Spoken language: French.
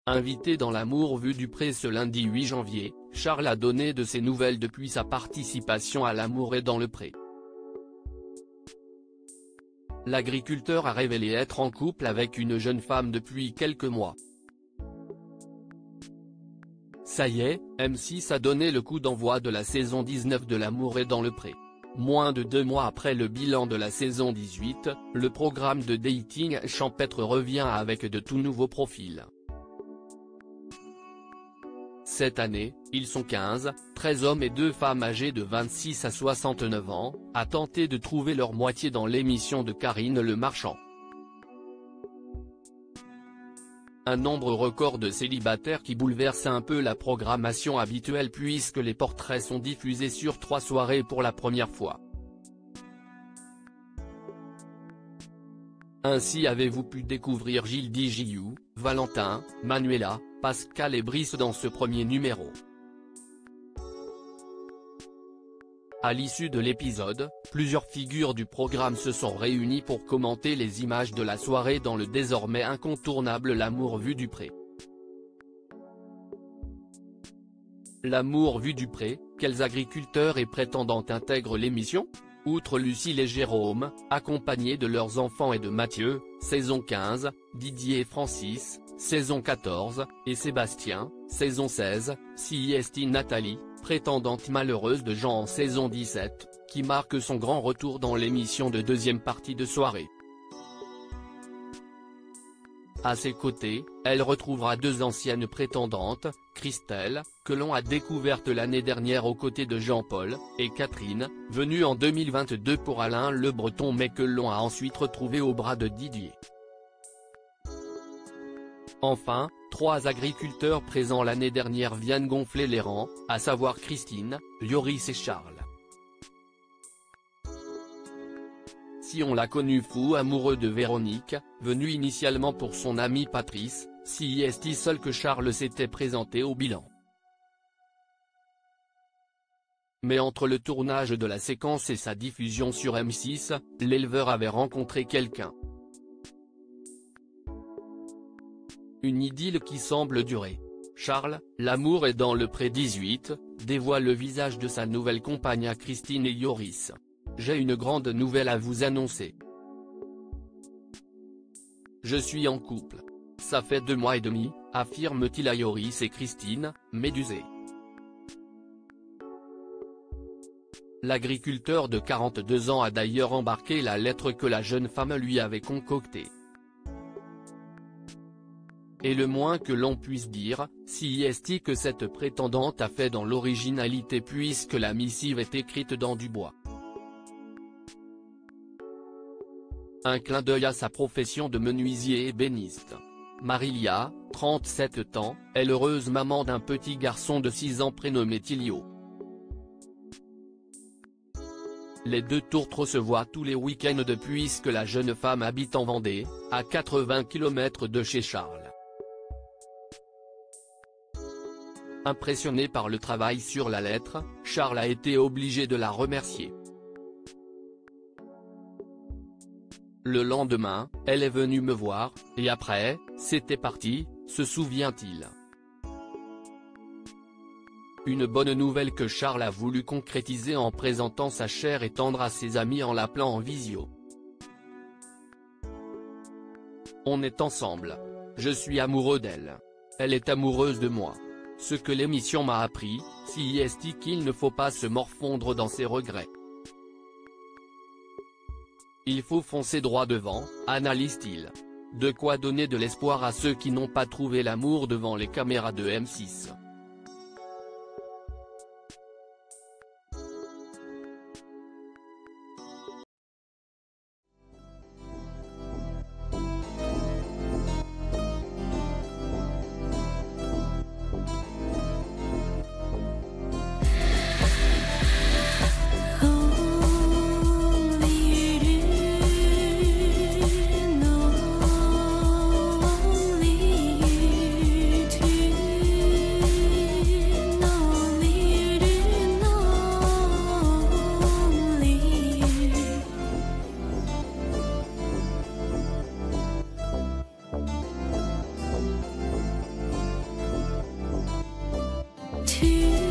Invité dans l'Amour vu du pré ce lundi 8 janvier, Charles a donné de ses nouvelles depuis sa participation à l'Amour est dans le pré. L'agriculteur a révélé être en couple avec une jeune femme depuis quelques mois. Ça y est, M6 a donné le coup d'envoi de la saison 19 de l'Amour est dans le pré. Moins de 2 mois après le bilan de la saison 18, le programme de dating champêtre revient avec de tout nouveaux profils. Cette année, ils sont 15, 13 hommes et 2 femmes âgés de 26 à 69 ans, à tenter de trouver leur moitié dans l'émission de Karine Le Marchand. Un nombre record de célibataires qui bouleverse un peu la programmation habituelle puisque les portraits sont diffusés sur 3 soirées pour la première fois. Ainsi avez-vous pu découvrir Gilles Digiou, Valentin, Manuela, Pascal et Brice dans ce premier numéro. À l'issue de l'épisode, plusieurs figures du programme se sont réunies pour commenter les images de la soirée dans le désormais incontournable L'Amour vu du pré. L'Amour vu du pré, quels agriculteurs et prétendantes intègrent l'émission ? Outre Lucille et Jérôme, accompagnés de leurs enfants et de Mathieu, saison 15, Didier et Francis, saison 14, et Sébastien, saison 16, CIST Nathalie, prétendante malheureuse de Jean en saison 17, qui marque son grand retour dans l'émission de deuxième partie de soirée. À ses côtés, elle retrouvera 2 anciennes prétendantes, Christelle, que l'on a découverte l'année dernière aux côtés de Jean-Paul, et Catherine, venue en 2022 pour Alain Le Breton mais que l'on a ensuite retrouvée au bras de Didier. Enfin, 3 agriculteurs présents l'année dernière viennent gonfler les rangs, à savoir Christine, Yoris et Charles. Si on l'a connu fou amoureux de Véronique, venu initialement pour son ami Patrice, si est-il seul que Charles s'était présenté au bilan. Mais entre le tournage de la séquence et sa diffusion sur M6, l'éleveur avait rencontré quelqu'un. Une idylle qui semble durer. Charles, L'Amour est dans le pré 18, dévoile le visage de sa nouvelle compagne à Christine et Yoris. J'ai une grande nouvelle à vous annoncer. Je suis en couple. Ça fait 2 mois et demi, affirme-t-il à Yoris et Christine, médusés. L'agriculteur de 42 ans a d'ailleurs embarqué la lettre que la jeune femme lui avait concoctée. Et le moins que l'on puisse dire, si est-il que cette prétendante a fait dans l'originalité puisque la missive est écrite dans du bois. Un clin d'œil à sa profession de menuisier ébéniste. Marilia, 37 ans, est l'heureuse maman d'un petit garçon de 6 ans prénommé Tilio. Les 2 tourtereaux se voient tous les week-ends depuis que la jeune femme habite en Vendée, à 80 km de chez Charles. Impressionné par le travail sur la lettre, Charles a été obligé de la remercier. Le lendemain, elle est venue me voir, et après, c'était parti, se souvient-il. Une bonne nouvelle que Charles a voulu concrétiser en présentant sa chère et tendre à ses amis en l'appelant en visio. On est ensemble. Je suis amoureux d'elle. Elle est amoureuse de moi. Ce que l'émission m'a appris, si est qu'il ne faut pas se morfondre dans ses regrets. Il faut foncer droit devant, analyse-t-il. De quoi donner de l'espoir à ceux qui n'ont pas trouvé l'amour devant les caméras de M6. qui